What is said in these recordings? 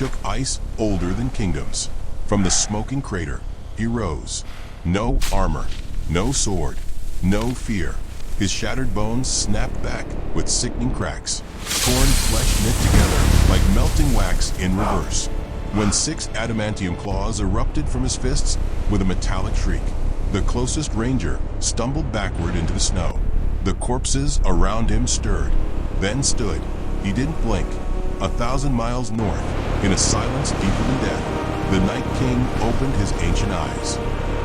shook ice older than kingdoms. From the smoking crater, he rose. No armor, no sword, no fear. His shattered bones snapped back with sickening cracks. Torn flesh knit together like melting wax in reverse. When 6 adamantium claws erupted from his fists with a metallic shriek, the closest ranger stumbled backward into the snow. The corpses around him stirred, then stood. He didn't blink. 1,000 miles north, in a silence deeper than death, the Night King opened his ancient eyes.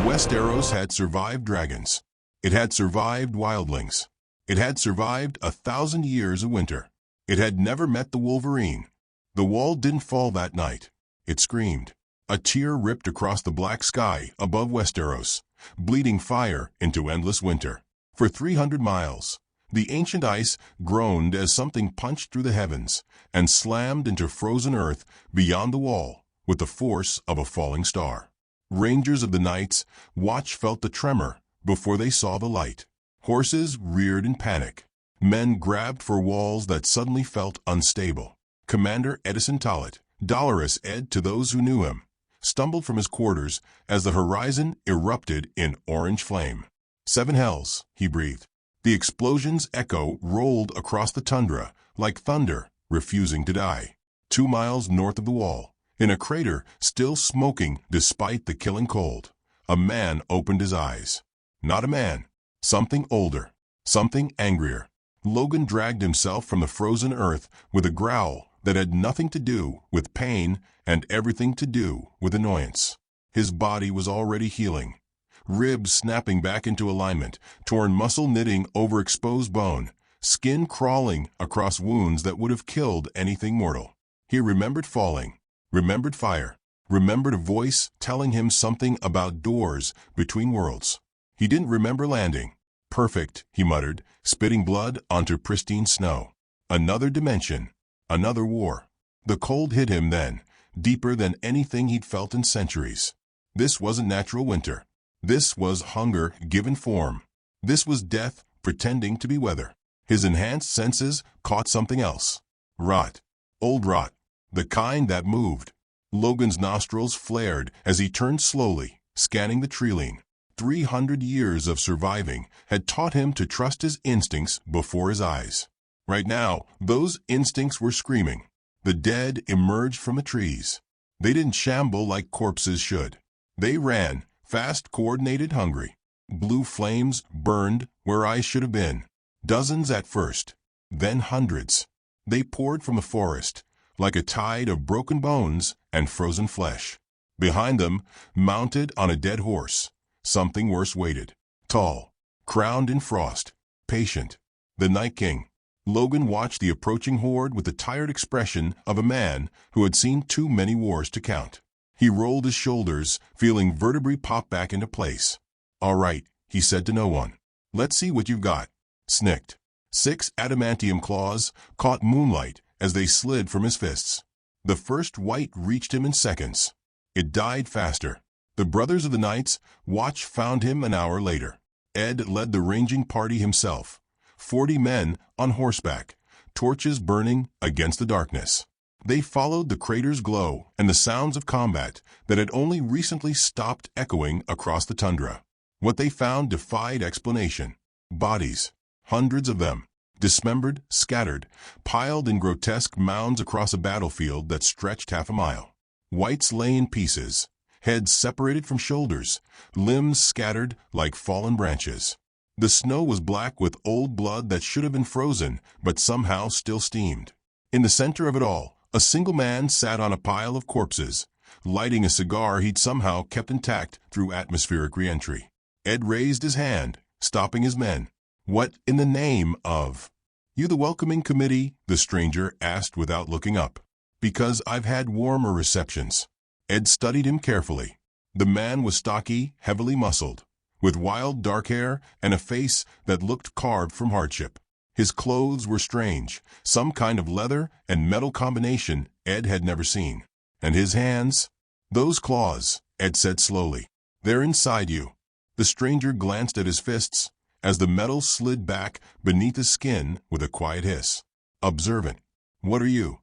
Westeros had survived dragons. It had survived wildlings. It had survived 1,000 years of winter. It had never met the Wolverine. The wall didn't fall that night. It screamed. A tear ripped across the black sky above Westeros, bleeding fire into endless winter. For 300 miles, the ancient ice groaned as something punched through the heavens and slammed into frozen earth beyond the wall with the force of a falling star. Rangers of the Night's Watch felt the tremor before they saw the light. Horses reared in panic. Men grabbed for walls that suddenly felt unstable. Commander Edison Tollett, dolorous Ed to those who knew him, stumbled from his quarters as the horizon erupted in orange flame. 7 hells, he breathed. The explosion's echo rolled across the tundra like thunder refusing to die. 2 miles north of the wall, in a crater still smoking despite the killing cold, a man opened his eyes. Not a man. Something older. Something angrier. Logan dragged himself from the frozen earth with a growl that had nothing to do with pain and everything to do with annoyance. His body was already healing. Ribs snapping back into alignment, torn muscle knitting over exposed bone, skin crawling across wounds that would have killed anything mortal. He remembered falling, remembered fire, remembered a voice telling him something about doors between worlds. He didn't remember landing. Perfect, he muttered, spitting blood onto pristine snow. Another dimension, another war. The cold hit him then, deeper than anything he'd felt in centuries. This wasn't natural winter. This was hunger given form. This was death pretending to be weather. His enhanced senses caught something else. Rot. Old rot. The kind that moved. Logan's nostrils flared as he turned slowly, scanning the treeline. 300 years of surviving had taught him to trust his instincts before his eyes. Right now, those instincts were screaming. The dead emerged from the trees. They didn't shamble like corpses should. They ran, fast, coordinated, hungry. Blue flames burned where eyes should have been. Dozens at first, then hundreds. They poured from the forest, like a tide of broken bones and frozen flesh. Behind them, mounted on a dead horse, something worse waited. Tall, crowned in frost, patient. The Night King. Logan watched the approaching horde with the tired expression of a man who had seen too many wars to count. He rolled his shoulders, feeling vertebrae pop back into place. All right, he said to no one. Let's see what you've got. Snicked. 6 adamantium claws caught moonlight as they slid from his fists. The first white reached him in seconds. It died faster. The Brothers of the Night's Watch found him an hour later. Ed led the ranging party himself. 40 men on horseback, torches burning against the darkness. They followed the crater's glow and the sounds of combat that had only recently stopped echoing across the tundra. What they found defied explanation. Bodies. Hundreds of them. Dismembered, scattered, piled in grotesque mounds across a battlefield that stretched half a mile. Whites lay in pieces. Heads separated from shoulders, limbs scattered like fallen branches. The snow was black with old blood that should have been frozen, but somehow still steamed. In the center of it all, a single man sat on a pile of corpses, lighting a cigar he'd somehow kept intact through atmospheric re-entry. Ed raised his hand, stopping his men. What in the name of? You the welcoming committee? The stranger asked without looking up. Because I've had warmer receptions. Ed studied him carefully. The man was stocky, heavily muscled, with wild dark hair and a face that looked carved from hardship. His clothes were strange, some kind of leather and metal combination Ed had never seen. And his hands? Those claws, Ed said slowly. They're inside you. The stranger glanced at his fists as the metal slid back beneath his skin with a quiet hiss. Observant. What are you?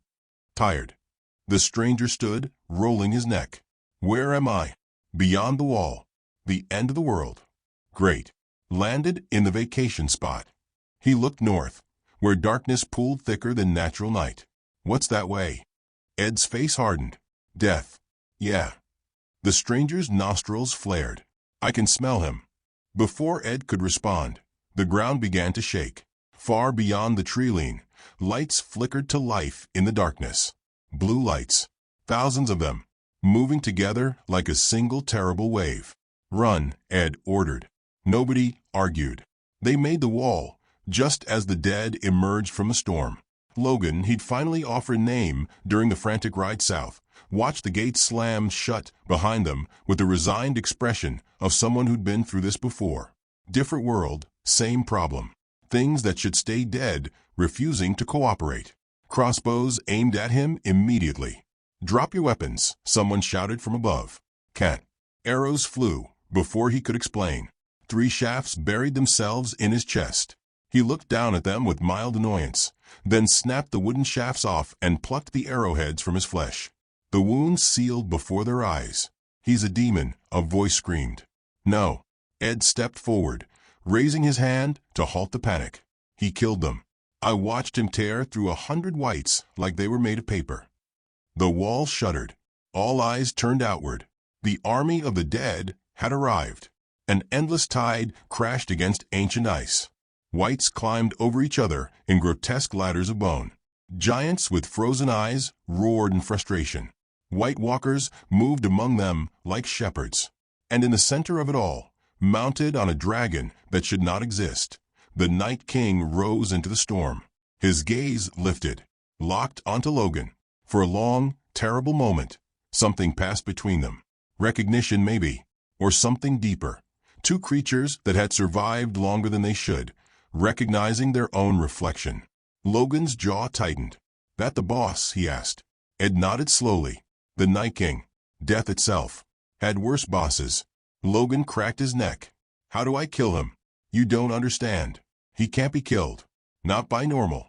Tired. The stranger stood, rolling his neck. Where am I? Beyond the wall. The end of the world. Great. Landed in the vacation spot. He looked north, where darkness pooled thicker than natural night. What's that way? Ed's face hardened. Death. Yeah. The stranger's nostrils flared. I can smell him. Before Ed could respond, the ground began to shake. Far beyond the tree-line, lights flickered to life in the darkness. Blue lights. Thousands of them, moving together like a single terrible wave. Run, Ed ordered. Nobody argued. They made the wall, just as the dead emerged from the storm. Logan, he'd finally offered name during the frantic ride south, watched the gates slam shut behind them with the resigned expression of someone who'd been through this before. Different world, same problem. Things that should stay dead, refusing to cooperate. Crossbows aimed at him immediately. Drop your weapons, someone shouted from above. Can't. Arrows flew before he could explain. 3 shafts buried themselves in his chest. He looked down at them with mild annoyance, then snapped the wooden shafts off and plucked the arrowheads from his flesh. The wounds sealed before their eyes. He's a demon, a voice screamed. No. Ed stepped forward, raising his hand to halt the panic. He killed them. I watched him tear through 100 whites like they were made of paper. The wall shuddered. All eyes turned outward. The army of the dead had arrived. An endless tide crashed against ancient ice. Whites climbed over each other in grotesque ladders of bone. Giants with frozen eyes roared in frustration. White walkers moved among them like shepherds. And in the center of it all, mounted on a dragon that should not exist, the Night King rose into the storm. His gaze lifted, locked onto Logan. For a long, terrible moment, something passed between them. Recognition maybe, or something deeper. 2 creatures that had survived longer than they should, recognizing their own reflection. Logan's jaw tightened. That the boss? He asked. Ed nodded slowly. The Night King, death itself, had worse bosses. Logan cracked his neck. How do I kill him? You don't understand. He can't be killed. Not by normal.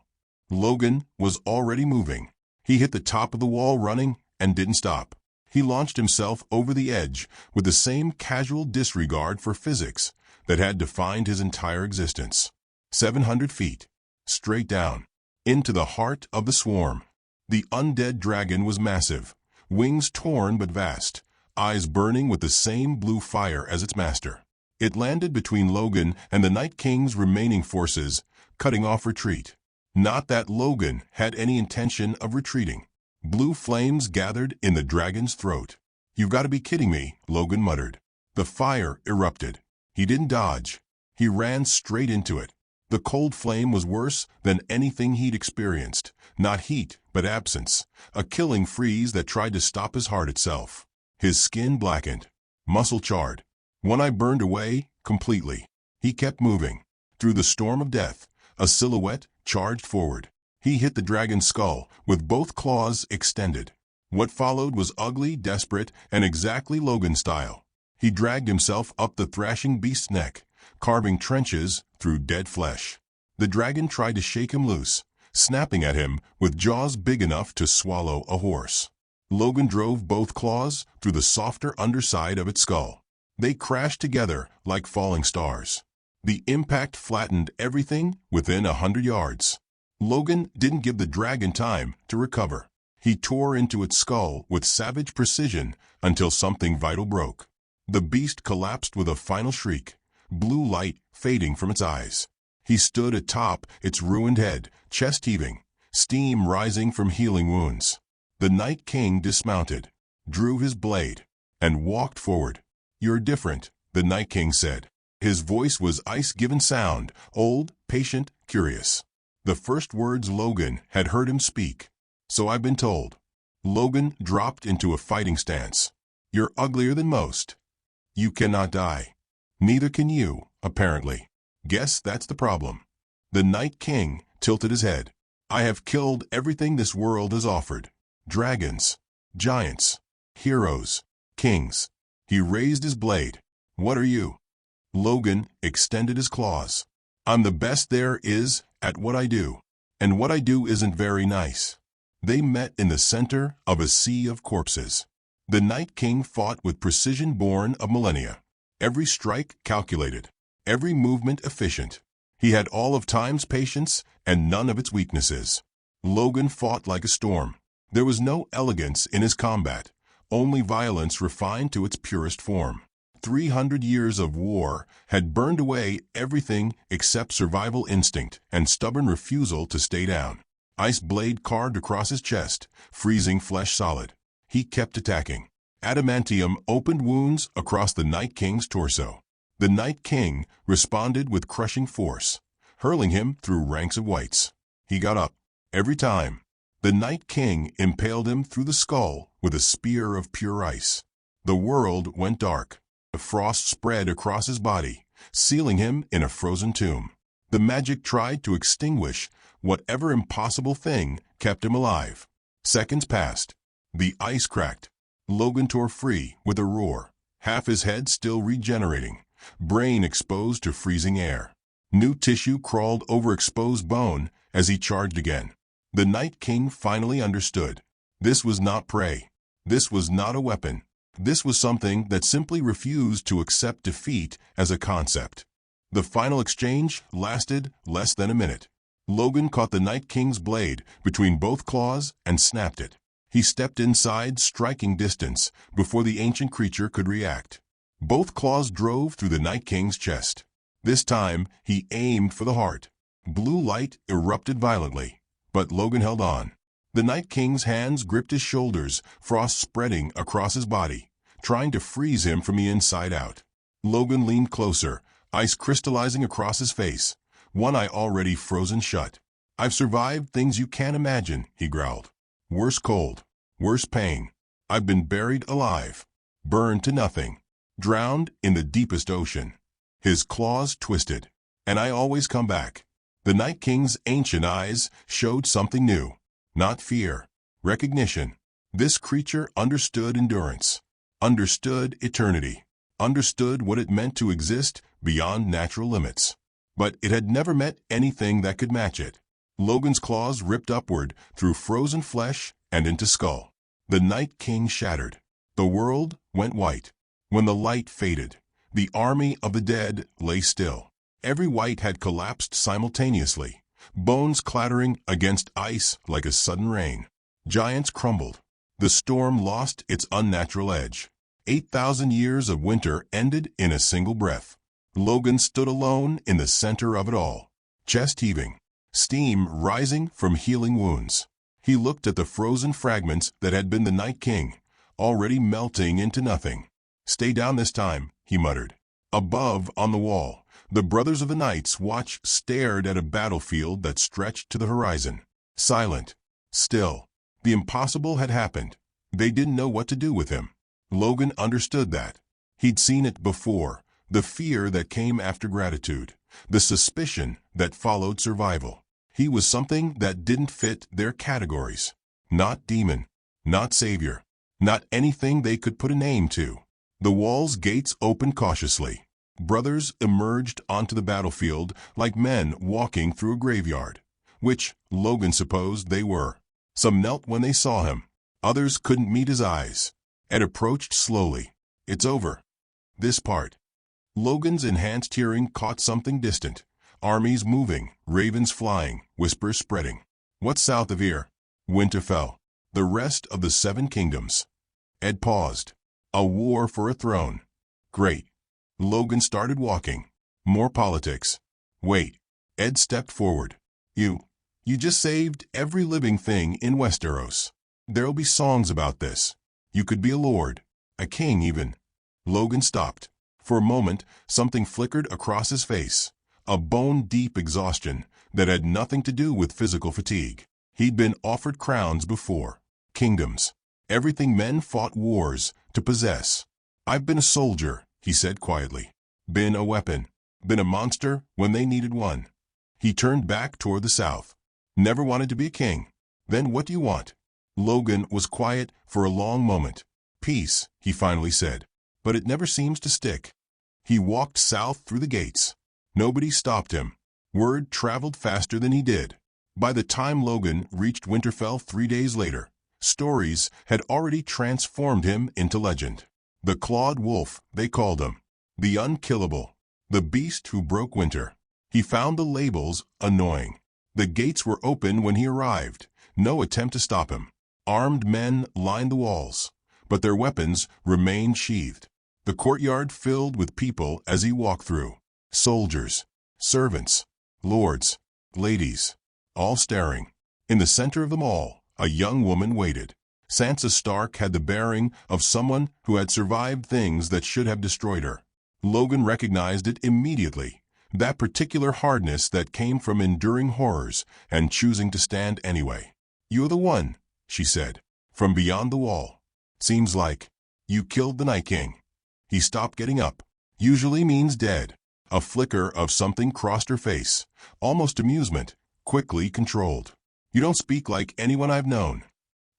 Logan was already moving. He hit the top of the wall running and didn't stop. He launched himself over the edge with the same casual disregard for physics that had defined his entire existence. 700 feet. Straight down. Into the heart of the swarm. The undead dragon was massive. Wings torn but vast. Eyes burning with the same blue fire as its master. It landed between Logan and the Night King's remaining forces, cutting off retreat. Not that Logan had any intention of retreating. Blue flames gathered in the dragon's throat. You've got to be kidding me, Logan muttered. The fire erupted. He didn't dodge. He ran straight into it. The cold flame was worse than anything he'd experienced. Not heat, but absence. A killing freeze that tried to stop his heart itself. His skin blackened. Muscle charred. One eye burned away completely. He kept moving. Through the storm of death, a silhouette charged forward. He hit the dragon's skull with both claws extended. What followed was ugly, desperate, and exactly Logan style. He dragged himself up the thrashing beast's neck, carving trenches through dead flesh. The dragon tried to shake him loose, snapping at him with jaws big enough to swallow a horse. Logan drove both claws through the softer underside of its skull. They crashed together like falling stars. The impact flattened everything within 100 yards. Logan didn't give the dragon time to recover. He tore into its skull with savage precision until something vital broke. The beast collapsed with a final shriek, blue light fading from its eyes. He stood atop its ruined head, chest heaving, steam rising from healing wounds. The Night King dismounted, drew his blade, and walked forward. You're different, the Night King said. His voice was ice-given sound, old, patient, curious. The first words Logan had heard him speak. So I've been told. Logan dropped into a fighting stance. You're uglier than most. You cannot die. Neither can you, apparently. Guess that's the problem. The Night King tilted his head. I have killed everything this world has offered. Dragons, giants, heroes, kings. He raised his blade. What are you? Logan extended his claws. I'm the best there is at what I do. And what I do isn't very nice. They met in the center of a sea of corpses. The Night King fought with precision born of millennia. Every strike calculated, every movement efficient. He had all of time's patience and none of its weaknesses. Logan fought like a storm. There was no elegance in his combat, only violence refined to its purest form. 300 years of war had burned away everything except survival instinct and stubborn refusal to stay down. Ice blade carved across his chest, freezing flesh solid. He kept attacking. Adamantium opened wounds across the Night King's torso. The Night King responded with crushing force, hurling him through ranks of whites. He got up. Every time, the Night King impaled him through the skull with a spear of pure ice. The world went dark. The frost spread across his body, sealing him in a frozen tomb. The magic tried to extinguish whatever impossible thing kept him alive. Seconds passed. The ice cracked. Logan tore free with a roar, half his head still regenerating, brain exposed to freezing air. New tissue crawled over exposed bone as he charged again. The Night King finally understood. This was not prey. This was not a weapon. This was something that simply refused to accept defeat as a concept. The final exchange lasted less than a minute. Logan caught the Night King's blade between both claws and snapped it. He stepped inside striking distance before the ancient creature could react. Both claws drove through the Night King's chest. This time, he aimed for the heart. Blue light erupted violently, but Logan held on. The Night King's hands gripped his shoulders, frost spreading across his body, trying to freeze him from the inside out. Logan leaned closer, ice crystallizing across his face, one eye already frozen shut. "I've survived things you can't imagine," he growled. "Worse cold, worse pain. I've been buried alive, burned to nothing, drowned in the deepest ocean." His claws twisted. "And I always come back." The Night King's ancient eyes showed something new. Not fear, recognition. This creature understood endurance, understood eternity, understood what it meant to exist beyond natural limits. But it had never met anything that could match it. Logan's claws ripped upward through frozen flesh and into skull. The Night King shattered. The world went white. When the light faded, the army of the dead lay still. Every white had collapsed simultaneously, bones clattering against ice like a sudden rain. Giants crumbled. The storm lost its unnatural edge. 8,000 years of winter ended in a single breath. Logan stood alone in the center of it all, chest heaving, steam rising from healing wounds. He looked at the frozen fragments that had been the Night King, already melting into nothing. "Stay down this time," he muttered. Above, on the wall, the Brothers of the Night's Watch stared at a battlefield that stretched to the horizon. Silent, still. The impossible had happened. They didn't know what to do with him. Logan understood that. He'd seen it before, the fear that came after gratitude, the suspicion that followed survival. He was something that didn't fit their categories. Not demon, not savior, not anything they could put a name to. The wall's gates opened cautiously. Brothers emerged onto the battlefield like men walking through a graveyard, which Logan supposed they were. Some knelt when they saw him. Others couldn't meet his eyes. Ed approached slowly. "It's over. This part." Logan's enhanced hearing caught something distant. Armies moving, ravens flying, whispers spreading. "What's south of here?" "Winterfell. The rest of the 7 kingdoms." Ed paused. "A war for a throne." "Great." Logan started walking. "More politics." "Wait." Ed stepped forward. You just saved every living thing in Westeros. There'll be songs about this. You could be a lord, a king even." Logan stopped. For a moment, something flickered across his face. A bone-deep exhaustion that had nothing to do with physical fatigue. He'd been offered crowns before. Kingdoms. Everything men fought wars to possess. "I've been a soldier," he said quietly. "Been a weapon. Been a monster when they needed one." He turned back toward the south. "Never wanted to be a king. Then what do you want?" Logan was quiet for a long moment. "Peace," he finally said. "But it never seems to stick." He walked south through the gates. Nobody stopped him. Word traveled faster than he did. By the time Logan reached Winterfell 3 days later, stories had already transformed him into legend. The Clawed Wolf, they called him. The Unkillable. The Beast who broke winter. He found the labels annoying. The gates were open when he arrived. No attempt to stop him. Armed men lined the walls, but their weapons remained sheathed. The courtyard filled with people as he walked through. Soldiers, servants, lords, ladies, all staring. In the center of them all, a young woman waited. Sansa Stark had the bearing of someone who had survived things that should have destroyed her. Logan recognized it immediately, that particular hardness that came from enduring horrors and choosing to stand anyway. "You're the one," she said, from beyond the wall. "Seems like you killed the Night King." He stopped getting up. "Usually means dead." A flicker of something crossed her face, almost amusement, quickly controlled. "You don't speak like anyone I've known."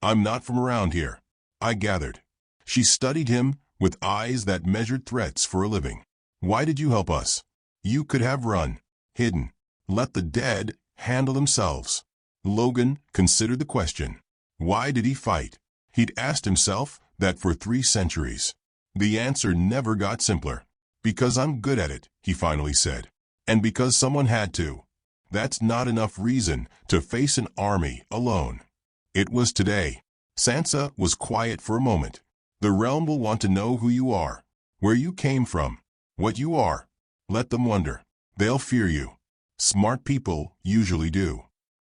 "I'm not from around here," I gathered. She studied him with eyes that measured threats for a living. "Why did you help us? You could have run, hidden, let the dead handle themselves." Logan considered the question. Why did he fight? He'd asked himself that for 3 centuries. The answer never got simpler. "Because I'm good at it," he finally said. "And because someone had to." That's not enough reason to face an army alone. It was today. Sansa was quiet for a moment. "The realm will want to know who you are, where you came from, what you are. Let them wonder. They'll fear you. Smart people usually do."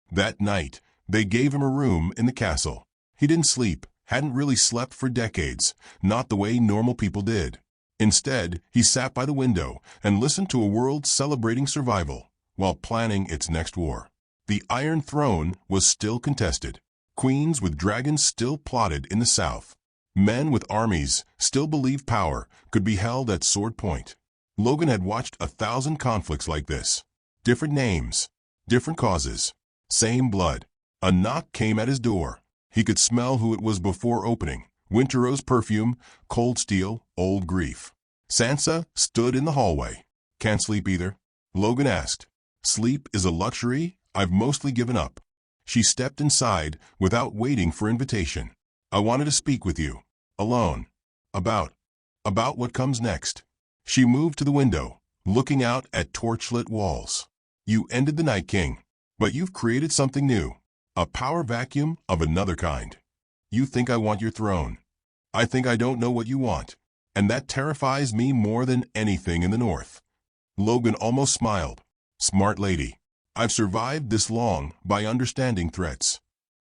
That night, they gave him a room in the castle. He didn't sleep, hadn't really slept for decades, not the way normal people did. Instead, he sat by the window and listened to a world celebrating survival while planning its next war. The Iron Throne was still contested. Queens with dragons still plotted in the south. Men with armies still believed power could be held at sword point. Logan had watched 1,000 conflicts like this. Different names, different causes, same blood. A knock came at his door. He could smell who it was before opening. Winter rose perfume, cold steel, old grief. Sansa stood in the hallway. "Can't sleep either?" Logan asked. "Sleep is a luxury I've mostly given up." She stepped inside without waiting for invitation. "I wanted to speak with you. Alone. About what comes next." She moved to the window, looking out at torchlit walls. "You ended the Night King, but you've created something new. A power vacuum of another kind. You think I want your throne. I think I don't know what you want. And that terrifies me more than anything in the North." Logan almost smiled. "Smart lady. I've survived this long by understanding threats."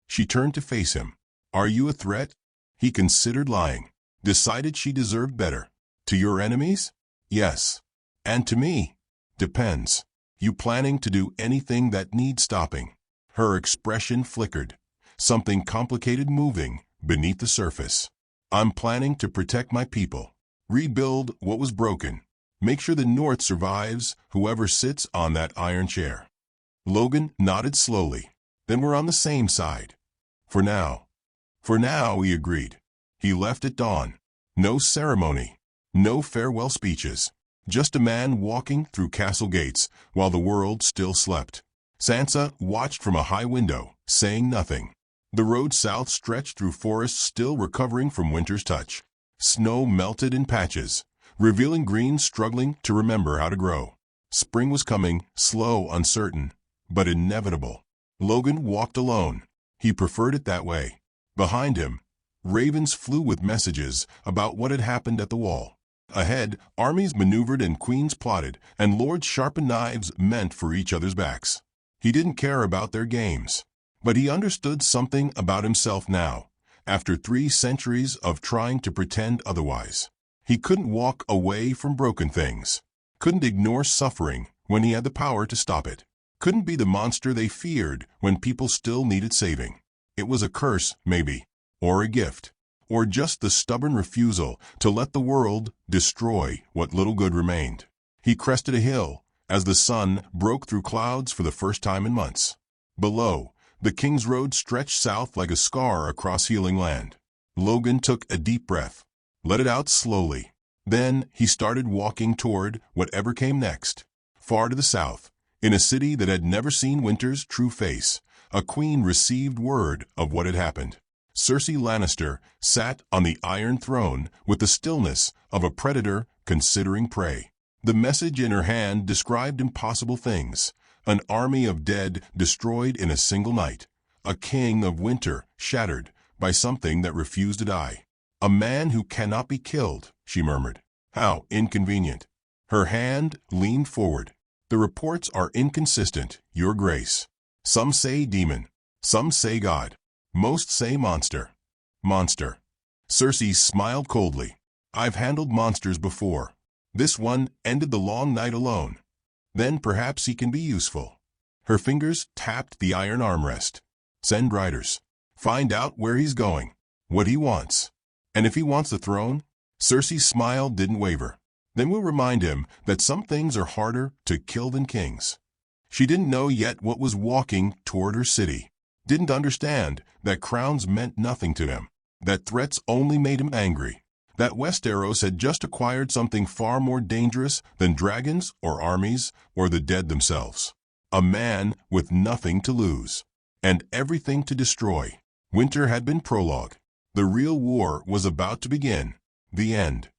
She turned to face him. "Are you a threat?" He considered lying. Decided she deserved better. "To your enemies?" "Yes. And to me?" "Depends. You planning to do anything that needs stopping?" Her expression flickered. Something complicated moving beneath the surface. "I'm planning to protect my people. Rebuild what was broken. Make sure the North survives whoever sits on that iron chair." Logan nodded slowly. "Then we're on the same side. For now." "For now," he agreed. He left at dawn. No ceremony. No farewell speeches. Just a man walking through castle gates while the world still slept. Sansa watched from a high window, saying nothing. The road south stretched through forests still recovering from winter's touch. Snow melted in patches, revealing green struggling to remember how to grow. Spring was coming, slow, uncertain, but inevitable. Logan walked alone. He preferred it that way. Behind him, ravens flew with messages about what had happened at the wall. Ahead, armies maneuvered and queens plotted, and lords sharpened knives meant for each other's backs. He didn't care about their games, but he understood something about himself now, after 3 centuries of trying to pretend otherwise. He couldn't walk away from broken things, couldn't ignore suffering when he had the power to stop it, couldn't be the monster they feared when people still needed saving. It was a curse, maybe, or a gift, or just the stubborn refusal to let the world destroy what little good remained. He crested a hill as the sun broke through clouds for the first time in months. Below, the King's Road stretched south like a scar across healing land. Logan took a deep breath, let it out slowly. Then he started walking toward whatever came next. Far to the south, In a city that had never seen winter's true face, a queen received word of what had happened. Cersei Lannister sat on the Iron Throne with the stillness of a predator considering prey. The message in her hand described impossible things: an army of dead destroyed in a single night, a king of winter shattered by something that refused to die. A man who cannot be killed, she murmured. How inconvenient. Her hand leaned forward. The reports are inconsistent, Your Grace. Some say demon. Some say God. Most say monster. Monster. Cersei smiled coldly. I've handled monsters before. This one ended the long night alone. Then perhaps he can be useful. Her fingers tapped the iron armrest. Send riders. Find out where he's going, what he wants. And if he wants the throne? Cersei's smile didn't waver. Then we'll remind him that some things are harder to kill than kings. She didn't know yet what was walking toward her city. Didn't understand that crowns meant nothing to him, that threats only made him angry, that Westeros had just acquired something far more dangerous than dragons or armies or the dead themselves. A man with nothing to lose and everything to destroy. Winter had been prologue. The real war was about to begin. The end.